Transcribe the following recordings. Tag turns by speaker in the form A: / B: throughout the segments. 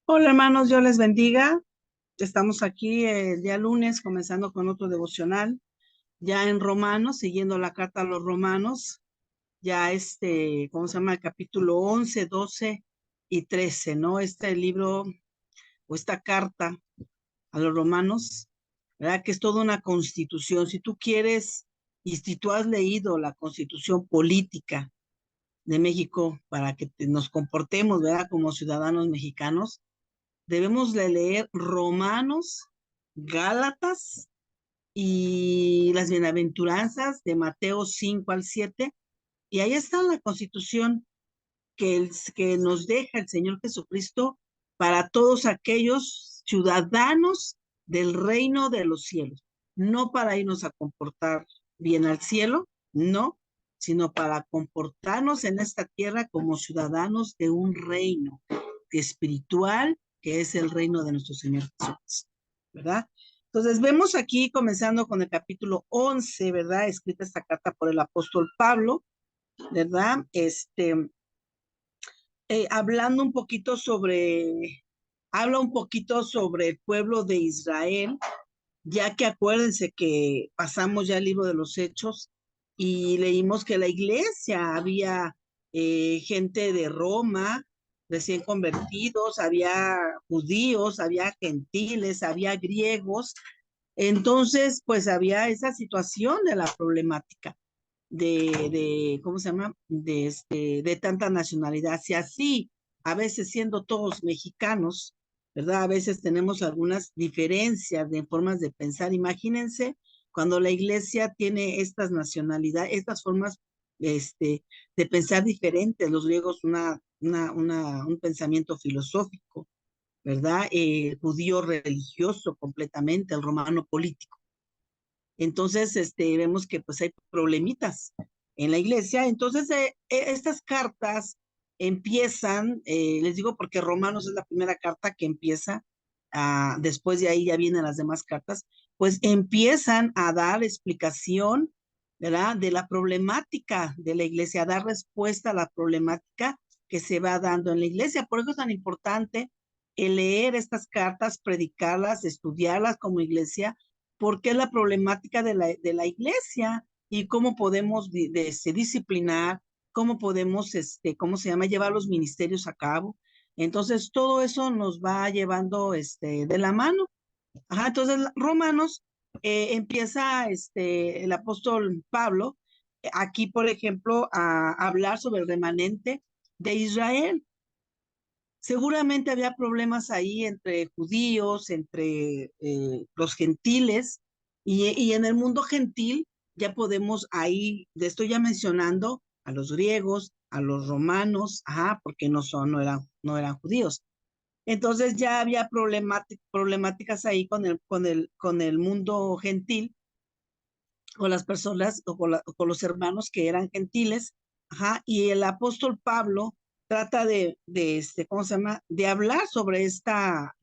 A: Hola hermanos, Dios les bendiga. Estamos aquí el día lunes comenzando con otro devocional, ya en Romanos, siguiendo la carta a los Romanos, ya ¿cómo se llama? El capítulo 11, 12 y 13, ¿no? Este libro o esta carta a los Romanos, ¿verdad? Que es toda una constitución. Si tú quieres y si tú has leído la constitución política de México para que nos comportemos, ¿verdad? Como ciudadanos mexicanos, debemos de leer Romanos, Gálatas y las bienaventuranzas de Mateo 5 al 7. Y ahí está la constitución que nos deja el Señor Jesucristo para todos aquellos ciudadanos del reino de los cielos. No para irnos a comportar bien al cielo, no, sino para comportarnos en esta tierra como ciudadanos de un reino espiritual que es el reino de nuestro Señor Jesús, ¿verdad? Entonces vemos aquí, comenzando con el capítulo 11, ¿verdad? Escrita esta carta por el apóstol Pablo, ¿verdad? Hablando un poquito habla un poquito sobre el pueblo de Israel, ya que acuérdense que pasamos ya el libro de los Hechos y leímos que la iglesia había gente de Roma, recién convertidos, había judíos, había gentiles, había griegos. Entonces, pues había esa situación de la problemática ¿cómo se llama? De tanta nacionalidad. Si así, a veces siendo todos mexicanos, ¿verdad? A veces tenemos algunas diferencias de formas de pensar. Imagínense cuando la iglesia tiene estas nacionalidades, estas formas, de pensar diferentes. Los griegos, un pensamiento filosófico, ¿verdad? El judío religioso completamente, el romano político. Entonces, vemos que pues hay problemitas en la iglesia. Entonces, estas cartas empiezan, les digo porque Romanos es la primera carta que empieza, después de ahí ya vienen las demás cartas, pues empiezan a dar explicación, ¿verdad? De la problemática de la iglesia, a dar respuesta a la problemática que se va dando en la iglesia. Por eso es tan importante el leer estas cartas, predicarlas, estudiarlas como iglesia, porque es la problemática de la iglesia y cómo podemos disciplinar, cómo podemos, ¿cómo se llama?, llevar los ministerios a cabo. Entonces, todo eso nos va llevando de la mano. Ajá, entonces, Romanos empieza el apóstol Pablo, aquí, por ejemplo, a hablar sobre el remanente de Israel. Seguramente había problemas ahí entre judíos, entre los gentiles, y en el mundo gentil ya podemos ahí, le estoy ya mencionando a los griegos, a los romanos, ajá, porque no eran judíos. Entonces ya había problemáticas ahí con el mundo gentil, con las personas o con los hermanos que eran gentiles, ajá, y el apóstol Pablo trata ¿cómo se llama?, de hablar sobre esta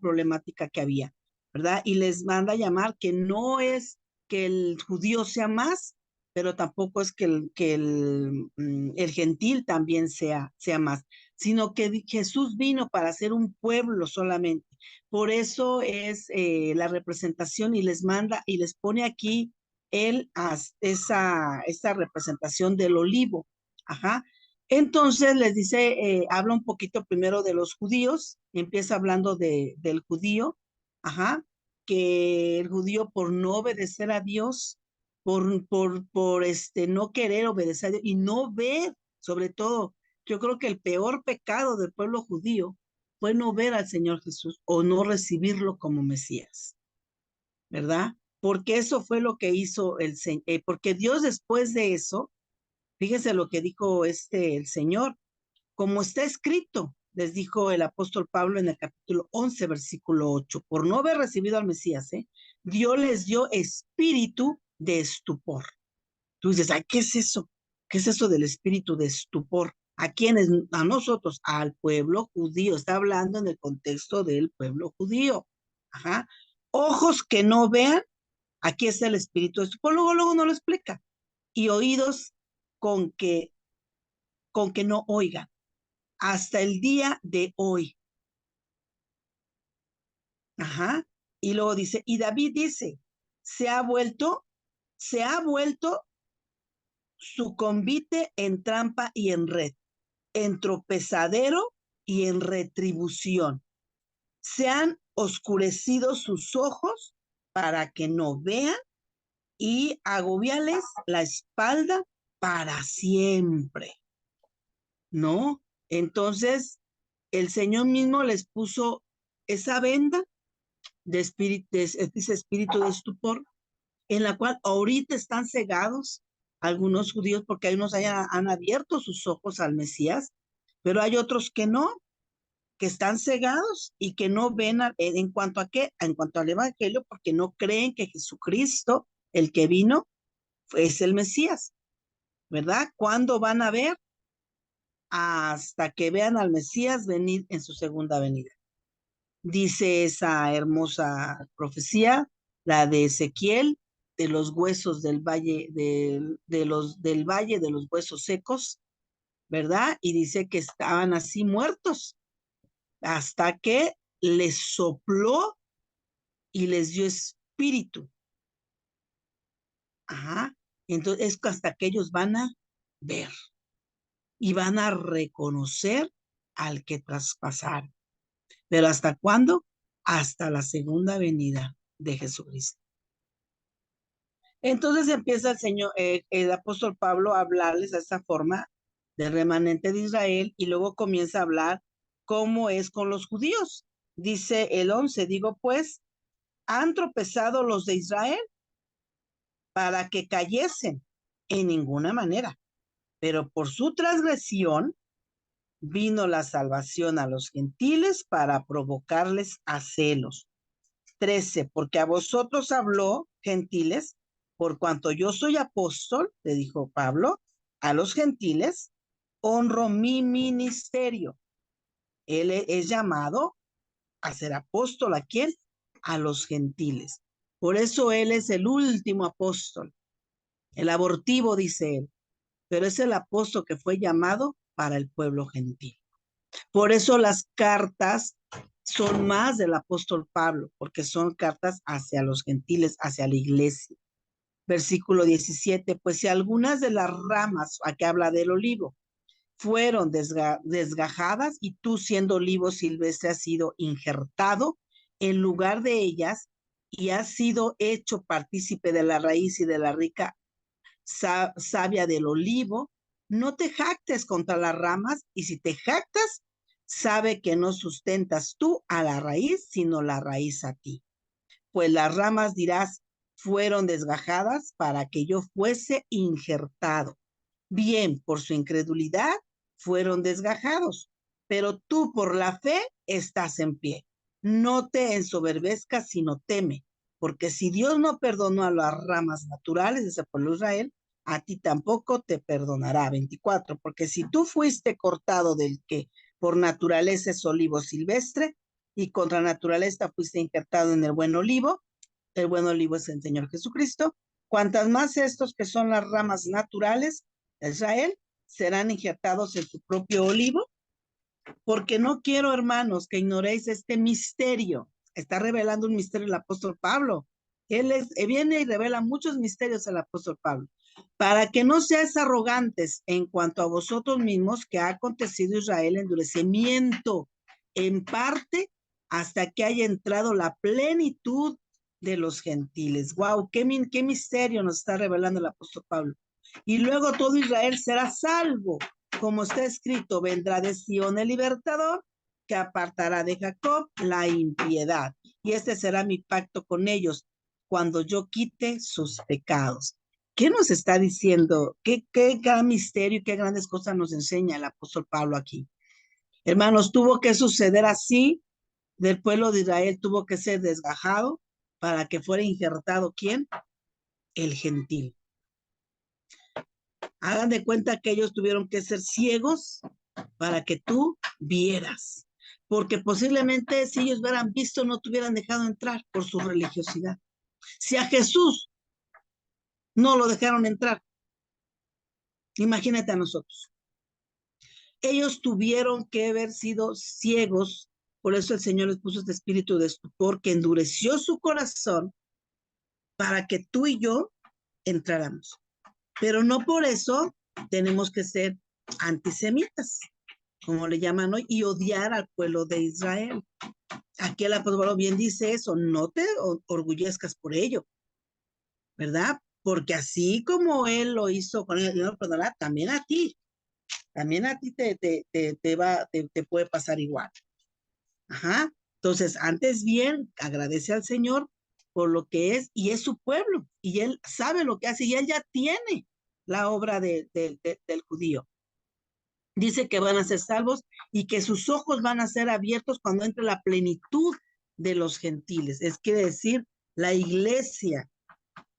A: problemática que había, ¿verdad? Y les manda a llamar que no es que el judío sea más, pero tampoco es que el gentil también sea más, sino que Jesús vino para ser un pueblo solamente. Por eso es la representación y les manda y les pone aquí él esa representación del olivo. Ajá. Entonces les dice, habla un poquito primero de los judíos, empieza hablando del judío, ajá, que el judío por no obedecer a Dios, por no querer obedecer a Dios y no ver, sobre todo, yo creo que el peor pecado del pueblo judío fue no ver al Señor Jesús o no recibirlo como Mesías, ¿verdad? Porque eso fue lo que hizo el Señor, porque Dios después de eso, fíjense lo que dijo el Señor, como está escrito, les dijo el apóstol Pablo en el capítulo 11, versículo 8, por no haber recibido al Mesías, Dios les dio espíritu de estupor. Tú dices, ay, ¿qué es eso? ¿Qué es eso del espíritu de estupor? ¿A quiénes? A nosotros, al pueblo judío. Está hablando en el contexto del pueblo judío. Ajá. Ojos que no vean. Aquí está el espíritu de estupor. Luego no lo explica. Y oídos con que, con que no oigan. Hasta el día de hoy. Ajá. Y luego dice, y David dice, se ha vuelto su convite en trampa y en red, en tropezadero y en retribución. Se han oscurecido sus ojos para que no vean y agobiales la espalda para siempre, ¿no? Entonces, el Señor mismo les puso esa venda de espíritu, dice espíritu de estupor, en la cual ahorita están cegados algunos judíos porque hay unos han abierto sus ojos al Mesías, pero hay otros que no, que están cegados y que no ven en cuanto a qué, en cuanto al evangelio, porque no creen que Jesucristo, el que vino, es el Mesías, ¿verdad? ¿Cuándo van a ver? Hasta que vean al Mesías venir en su segunda venida. Dice esa hermosa profecía, la de Ezequiel, de los huesos del valle, del valle de los huesos secos, ¿verdad? Y dice que estaban así muertos hasta que les sopló y les dio espíritu. Ajá. Entonces es hasta que ellos van a ver y van a reconocer al que traspasaron. ¿Pero hasta cuándo? Hasta la segunda venida de Jesucristo. Entonces empieza el apóstol Pablo a hablarles de esa forma del remanente de Israel y luego comienza a hablar cómo es con los judíos. Dice el 11, digo pues, han tropezado los de Israel para que cayesen en ninguna manera, pero por su transgresión vino la salvación a los gentiles para provocarles a celos. 13, porque a vosotros habló, gentiles, por cuanto yo soy apóstol, le dijo Pablo, a los gentiles, honro mi ministerio. Él es llamado a ser apóstol, ¿a quién? A los gentiles. Por eso él es el último apóstol, el abortivo, dice él, pero es el apóstol que fue llamado para el pueblo gentil. Por eso las cartas son más del apóstol Pablo, porque son cartas hacia los gentiles, hacia la iglesia. Versículo 17, pues si algunas de las ramas, aquí habla del olivo, fueron desgajadas y tú siendo olivo silvestre has sido injertado en lugar de ellas y has sido hecho partícipe de la raíz y de la rica savia del olivo, no te jactes contra las ramas, y si te jactas, sabe que no sustentas tú a la raíz, sino la raíz a ti. Pues las ramas, dirás, fueron desgajadas para que yo fuese injertado. Bien, por su incredulidad fueron desgajados, pero tú por la fe estás en pie. No te ensoberbezcas, sino teme, porque si Dios no perdonó a las ramas naturales de ese pueblo de Israel, a ti tampoco te perdonará. 24, porque si tú fuiste cortado del que por naturaleza es olivo silvestre, y contra naturaleza fuiste injertado en el buen olivo es el Señor Jesucristo, cuantas más estos que son las ramas naturales de Israel serán injertados en su propio olivo, porque no quiero, hermanos, que ignoréis este misterio. Está revelando un misterio el apóstol Pablo. Viene y revela muchos misterios el apóstol Pablo. Para que no seáis arrogantes en cuanto a vosotros mismos, que ha acontecido Israel endurecimiento en parte hasta que haya entrado la plenitud de los gentiles. Wow, qué misterio nos está revelando el apóstol Pablo. Y luego todo Israel será salvo, como está escrito, vendrá de Sion el libertador, que apartará de Jacob la impiedad. Y este será mi pacto con ellos, cuando yo quite sus pecados. ¿Qué nos está diciendo? ¿Qué gran misterio y qué grandes cosas nos enseña el apóstol Pablo aquí? Hermanos, tuvo que suceder así, del pueblo de Israel tuvo que ser desgajado para que fuera injertado, ¿quién? El gentil. Hagan de cuenta que ellos tuvieron que ser ciegos para que tú vieras. Porque posiblemente si ellos hubieran visto, no te hubieran dejado entrar por su religiosidad. Si a Jesús no lo dejaron entrar, imagínate a nosotros. Ellos tuvieron que haber sido ciegos Por eso el Señor les puso este espíritu de estupor que endureció su corazón para que tú y yo entráramos. Pero no por eso tenemos que ser antisemitas, como le llaman hoy, y odiar al pueblo de Israel. Aquí el apóstol Pablo bien dice eso, no te orgullezcas por ello, ¿verdad? Porque así como él lo hizo con el Señor, perdonará, también a ti te puede pasar igual. Ajá. Entonces, antes bien, agradece al Señor por lo que es, y es su pueblo, y él sabe lo que hace, y él ya tiene la obra del judío. Dice que van a ser salvos y que sus ojos van a ser abiertos cuando entre la plenitud de los gentiles. Es quiere decir, la iglesia,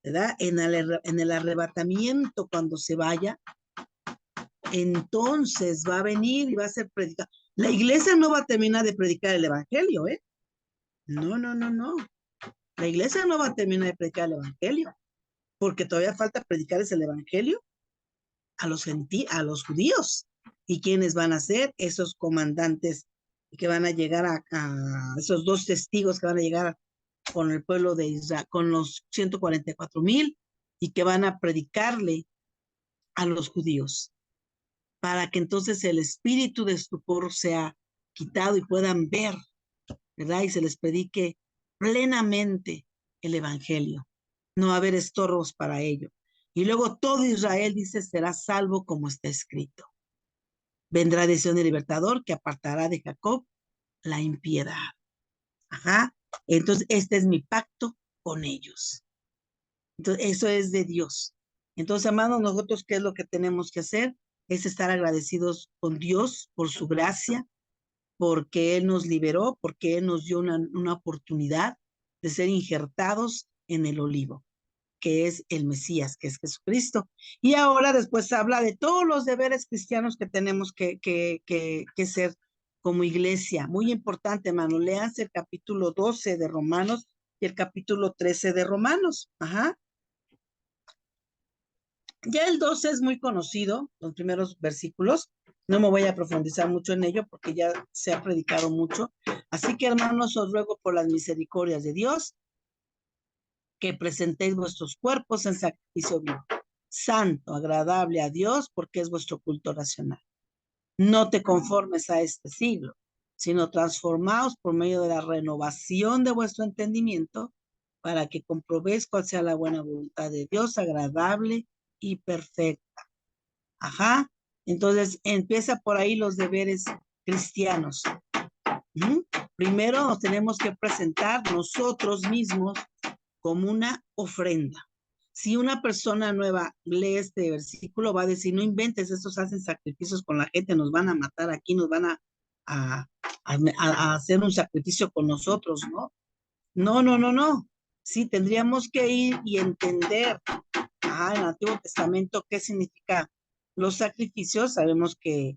A: ¿verdad? En el arrebatamiento, cuando se vaya, entonces va a venir y va a ser predicado. La iglesia no va a terminar de predicar el evangelio, ¿eh? No, no, no, no. La iglesia no va a terminar de predicar el evangelio, porque todavía falta predicarles el evangelio a los judíos. ¿Y quiénes van a ser? Esos comandantes que van a llegar a esos dos testigos que van a llegar con el pueblo de Israel, con los 144,000 y que van a predicarle a los judíos, para que entonces el espíritu de estupor sea quitado y puedan ver, ¿verdad? Y se les predique plenamente el evangelio. No va a haber estorbos para ello. Y luego todo Israel, dice, será salvo como está escrito. Vendrá de Sion el libertador que apartará de Jacob la impiedad. Ajá. Entonces, este es mi pacto con ellos. Entonces, eso es de Dios. Entonces, amados, nosotros, ¿qué es lo que tenemos que hacer? Es estar agradecidos con Dios por su gracia, porque Él nos liberó, porque Él nos dio una oportunidad de ser injertados en el olivo, que es el Mesías, que es Jesucristo. Y ahora después habla de todos los deberes cristianos que tenemos que ser como iglesia. Muy importante, hermano. Léanse el capítulo 12 de Romanos y el capítulo 13 de Romanos. Ajá. Ya el 12 es muy conocido, los primeros versículos. No me voy a profundizar mucho en ello porque ya se ha predicado mucho. Así que, hermanos, os ruego por las misericordias de Dios que presentéis vuestros cuerpos en sacrificio vivo, santo, agradable a Dios, porque es vuestro culto racional. No te conformes a este siglo, sino transformaos por medio de la renovación de vuestro entendimiento, para que comprobéis cuál sea la buena voluntad de Dios, agradable y perfecta. Ajá. Entonces empieza por ahí los deberes cristianos. Primero nos tenemos que presentar nosotros mismos como una ofrenda. Si una persona nueva lee este versículo, va a decir, no inventes, estos hacen sacrificios con la gente, nos van a matar aquí, nos van a hacer un sacrificio con nosotros, ¿no? No, no, no, no. Sí, tendríamos que ir y entender, en el Antiguo Testamento, qué significa los sacrificios. Sabemos que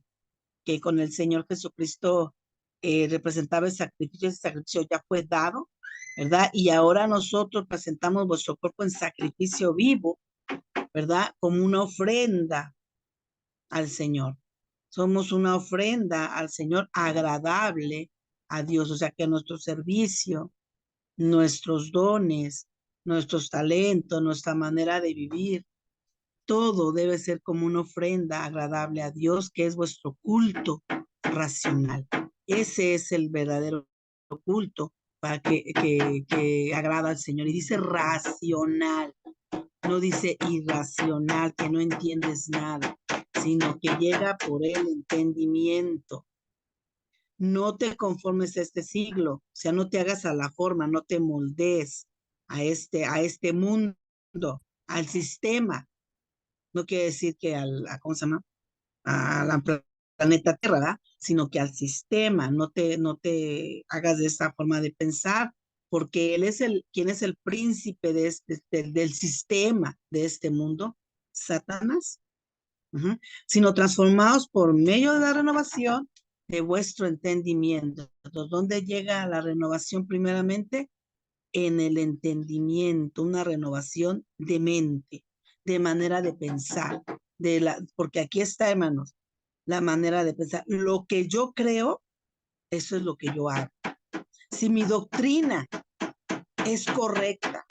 A: con el Señor Jesucristo representaba el sacrificio ya fue dado, ¿verdad? Y ahora nosotros presentamos vuestro cuerpo en sacrificio vivo, ¿verdad? Como una ofrenda al Señor. Somos una ofrenda al Señor agradable a Dios, o sea que nuestro servicio, nuestros dones, nuestros talentos, nuestra manera de vivir, todo debe ser como una ofrenda agradable a Dios, que es vuestro culto racional. Ese es el verdadero culto para que agrada al Señor. Y dice racional, no dice irracional, que no entiendes nada, sino que llega por el entendimiento. No te conformes a este siglo, o sea, no te hagas a la forma, no te moldees a este mundo, al sistema. No quiere decir que ¿cómo se llama? A la planeta Tierra, ¿verdad? Sino que al sistema, no te hagas de esa forma de pensar, porque ¿quién es el príncipe del sistema de este mundo? Satanás. Sino transformados por medio de la renovación de vuestro entendimiento. ¿Dónde llega la renovación primeramente? En el entendimiento, una renovación de mente, de manera de pensar, porque aquí está, hermanos, la manera de pensar. Lo que yo creo, Eso es lo que yo hago. Si mi doctrina es correcta,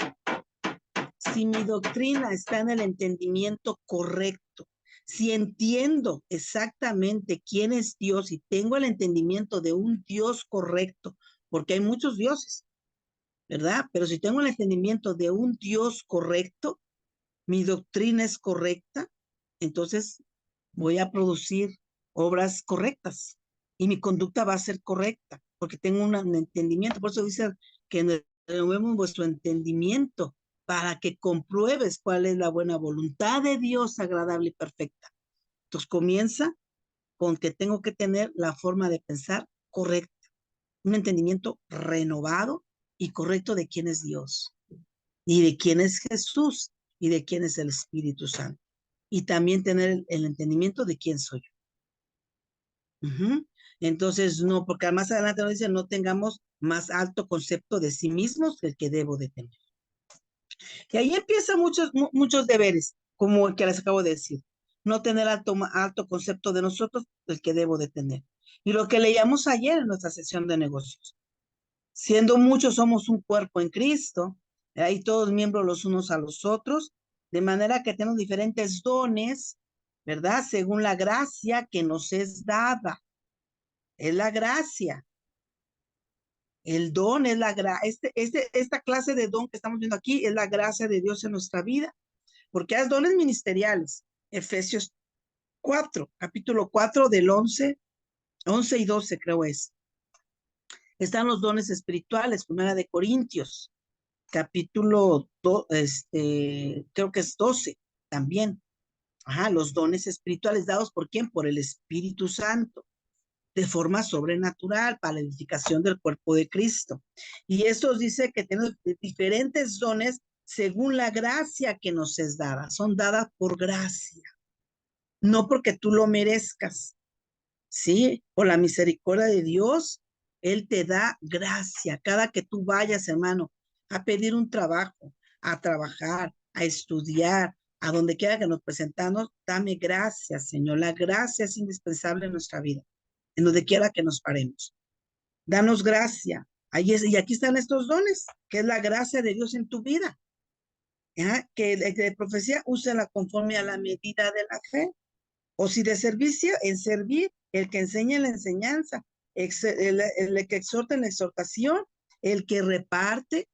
A: si mi doctrina está en el entendimiento correcto, si entiendo exactamente quién es Dios y tengo el entendimiento de un Dios correcto, porque hay muchos dioses, ¿verdad? Pero si tengo el entendimiento de un Dios correcto, mi doctrina es correcta, entonces voy a producir obras correctas y mi conducta va a ser correcta, porque tengo un entendimiento. Por eso dice que renovemos vuestro entendimiento para que compruebes cuál es la buena voluntad de Dios, agradable y perfecta. Entonces comienza con que tengo que tener la forma de pensar correcta, un entendimiento renovado y correcto de quién es Dios y de quién es Jesús y de quién es el Espíritu Santo. Y también tener el entendimiento de quién soy yo. Entonces, no, porque más adelante nos dice, no tengamos más alto concepto de sí mismos que el que debo de tener. Y ahí empiezan muchos deberes, como el que les acabo de decir. No tener alto concepto de nosotros, el que debo de tener. Y lo que leíamos ayer en nuestra sesión de negocios. Siendo muchos, somos un cuerpo en Cristo, ahí todos miembros los unos a los otros, de manera que tenemos diferentes dones, ¿verdad? Según la gracia que nos es dada. Es la gracia. El don es la gracia. Esta clase de don que estamos viendo aquí es la gracia de Dios en nuestra vida, porque hay dones ministeriales. Efesios 4, capítulo 4 del 11 y 12 creo es. Están los dones espirituales, primera de Corintios, capítulo, creo que es 12 también. Ajá, los dones espirituales dados por quién? Por el Espíritu Santo, de forma sobrenatural para la edificación del cuerpo de Cristo. Y esto dice que tenemos diferentes dones según la gracia que nos es dada. Son dadas por gracia, no porque tú lo merezcas, ¿sí? Por la misericordia de Dios, Él te da gracia. Cada que tú vayas, hermano, a pedir un trabajo, a trabajar, a estudiar, a donde quiera que nos presentamos, dame gracias, Señor. La gracia es indispensable en nuestra vida, en donde quiera que nos paremos. Danos gracia. Y aquí están estos dones, que es la gracia de Dios en tu vida. ¿Ya? Que de profecía, úsela conforme a la medida de la fe. O si de servicio, en servir, el que enseña en la enseñanza, el que exhorta en la exhortación, el que reparte,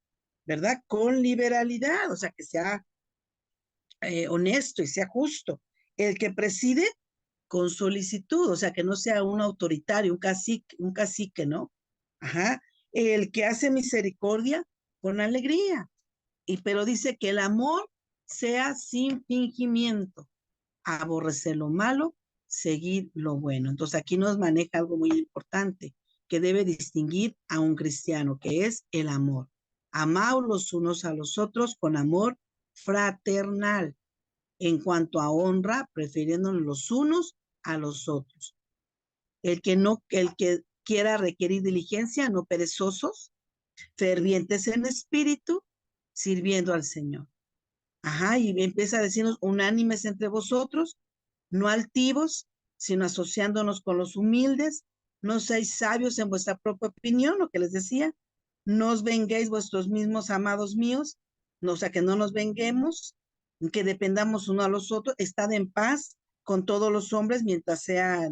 A: ¿verdad? Con liberalidad, o sea, que sea honesto y sea justo. El que preside con solicitud, o sea, que no sea un autoritario, un cacique, ¿no? Ajá. El que hace misericordia con alegría. Pero dice que el amor sea sin fingimiento, aborrecer lo malo, seguir lo bueno. Entonces aquí nos maneja algo muy importante que debe distinguir a un cristiano, que es el amor. Amaos los unos a los otros con amor fraternal. En cuanto a honra, prefiriéndonos los unos a los otros. El que quiera requerir diligencia, no perezosos, fervientes en espíritu, sirviendo al Señor. Ajá, y empieza a decirnos unánimes entre vosotros, no altivos, sino asociándonos con los humildes, no seáis sabios en vuestra propia opinión, lo que les decía, no os venguéis vuestros mismos amados míos, no, o sea, que no nos venguemos, que dependamos uno a los otros, estad en paz con todos los hombres mientras sea,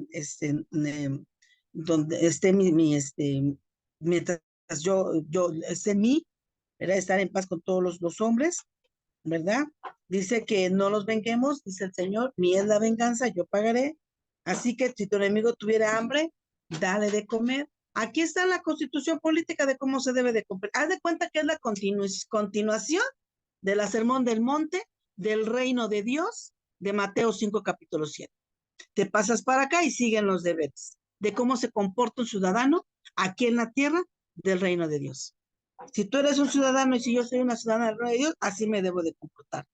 A: donde esté mientras yo esté en mí, ¿verdad? Estar en paz con todos los hombres, ¿verdad? Dice que no los venguemos, dice el Señor, mi es la venganza, yo pagaré. Así que si tu enemigo tuviera hambre, dale de comer. Aquí está la constitución política de cómo se debe de cumplir. Haz de cuenta que es la continuación de la Sermón del Monte, del reino de Dios, de Mateo 5, capítulo 7. Te pasas para acá y siguen los deberes de cómo se comporta un ciudadano aquí en la tierra del reino de Dios. Si tú eres un ciudadano y si yo soy una ciudadana del reino de Dios, así me debo de comportar.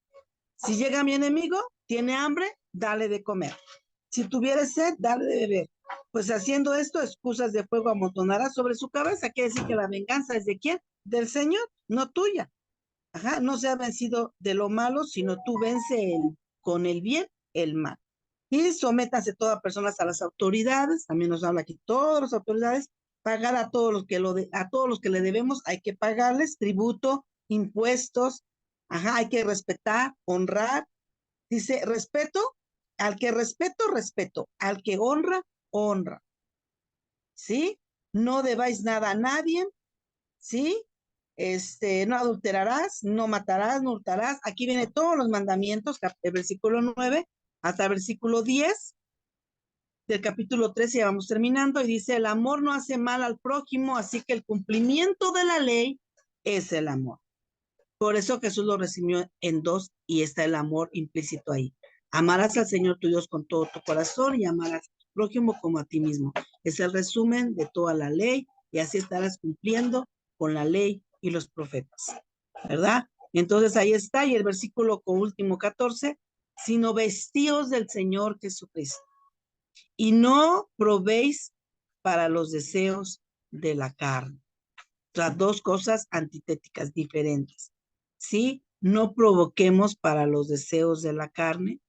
A: Si llega mi enemigo, tiene hambre, dale de comer. Si tuviera sed, dale de beber. Pues haciendo esto, excusas de fuego amontonará sobre su cabeza. Quiere decir que la venganza es de quién? Del Señor, no tuya. Ajá, no se ha vencido de lo malo, sino tú vence con el bien el mal. Y sométanse todas personas a las autoridades, también nos habla aquí todas las autoridades, pagar a todos los que a todos los que le debemos, hay que pagarles tributo, impuestos, ajá, hay que respetar, honrar. Dice, respeto, al que respeto, respeto, al que honra, honra, ¿sí? No debáis nada a nadie, ¿sí? No adulterarás, no matarás, no hurtarás. Aquí viene todos los mandamientos, el versículo 9 hasta el versículo 10 del capítulo 13, ya vamos terminando, y dice, el amor no hace mal al prójimo, así que el cumplimiento de la ley es el amor. Por eso Jesús lo resumió en dos y está el amor implícito ahí. Amarás al Señor tu Dios con todo tu corazón y amarás al prójimo como a ti mismo. Es el resumen de toda la ley y así estarás cumpliendo con la ley y los profetas, ¿verdad? Entonces ahí está, y el versículo último 14, sino vestíos del Señor Jesucristo y no probéis para los deseos de la carne. Las dos cosas antitéticas, diferentes. ¿Sí? No provoquemos para los deseos de la carne,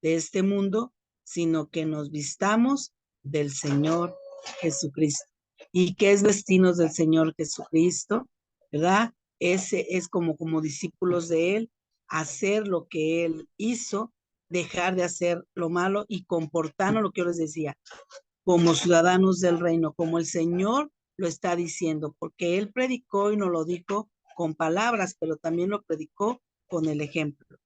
A: de este mundo, sino que nos vistamos del Señor Jesucristo. ¿Y qué es vestirnos del Señor Jesucristo? ¿Verdad? Ese es como discípulos de Él, hacer lo que Él hizo, dejar de hacer lo malo y comportarnos, lo que yo les decía, como ciudadanos del reino, como el Señor lo está diciendo, porque Él predicó y nos lo dijo con palabras, pero también lo predicó con el ejemplo.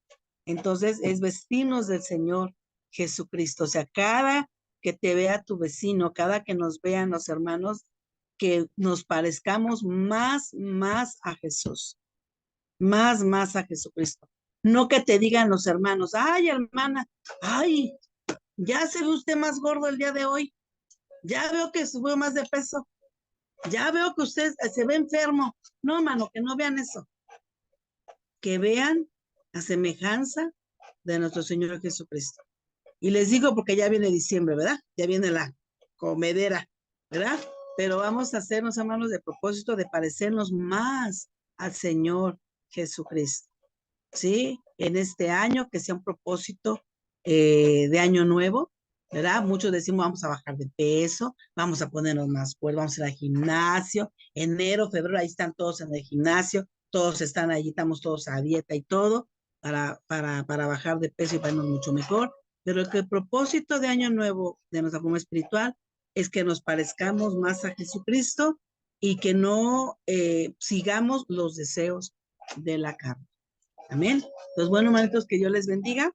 A: Entonces es vestirnos del Señor Jesucristo. O sea, cada que te vea tu vecino, cada que nos vean los hermanos, que nos parezcamos más a Jesús, más a Jesucristo. No que te digan los hermanos, ay, hermana, ay, ya se ve usted más gordo el día de hoy. Ya veo que subió más de peso. Ya veo que usted se ve enfermo. No, hermano, que no vean eso. Que vean la semejanza de nuestro Señor Jesucristo. Y les digo porque ya viene diciembre, ¿verdad? Ya viene la comedera, ¿verdad? Pero vamos a hacernos, hermanos, de propósito de parecernos más al Señor Jesucristo. ¿Sí? En este año, que sea un propósito de año nuevo, ¿verdad? Muchos decimos, vamos a bajar de peso, vamos a ponernos más fuertes, vamos a ir al gimnasio, enero, febrero, ahí están todos en el gimnasio, todos están allí, estamos todos a dieta y todo, para bajar de peso y para irnos mucho mejor, pero el propósito de año nuevo de nuestra forma espiritual es que nos parezcamos más a Jesucristo y que no sigamos los deseos de la carne. Amén. Pues bueno, hermanitos, que Dios les bendiga.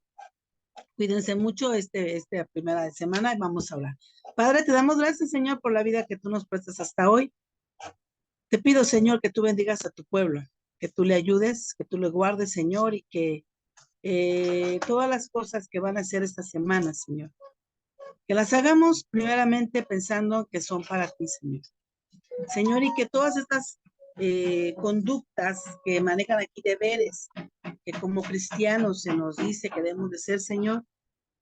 A: Cuídense mucho esta primera semana y vamos a hablar. Padre, te damos gracias, Señor, por la vida que tú nos prestas hasta hoy. Te pido, Señor, que tú bendigas a tu pueblo, que tú le ayudes, que tú le guardes, Señor, y que todas las cosas que van a hacer esta semana, Señor, que las hagamos primeramente pensando que son para ti, Señor. Señor, y que todas estas conductas que manejan aquí, deberes, que como cristianos se nos dice que debemos de ser, Señor.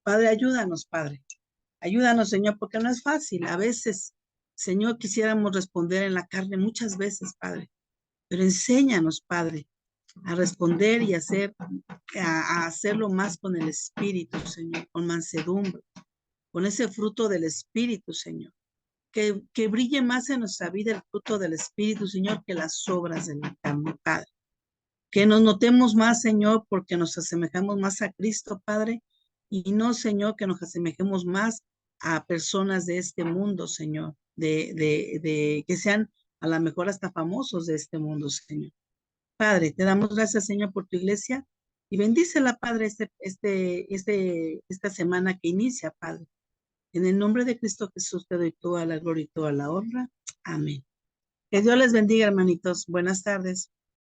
A: Padre, ayúdanos, Padre. Ayúdanos, Señor, porque no es fácil. A veces, Señor, quisiéramos responder en la carne muchas veces, Padre. Pero enséñanos, Padre, a responder y a hacerlo más con el Espíritu, Señor, con mansedumbre, con ese fruto del Espíritu, Señor. Que brille más en nuestra vida el fruto del Espíritu, Señor, que las obras de la carne, Padre. Que nos notemos más, Señor, porque nos asemejamos más a Cristo, Padre, y no, Señor, que nos asemejemos más a personas de este mundo, Señor, que sean a lo mejor hasta famosos de este mundo, Señor. Padre, te damos gracias, Señor, por tu iglesia y bendícela, Padre, esta semana que inicia, Padre. En el nombre de Cristo Jesús te doy toda la gloria y toda la honra. Amén. Que Dios les bendiga, hermanitos. Buenas tardes.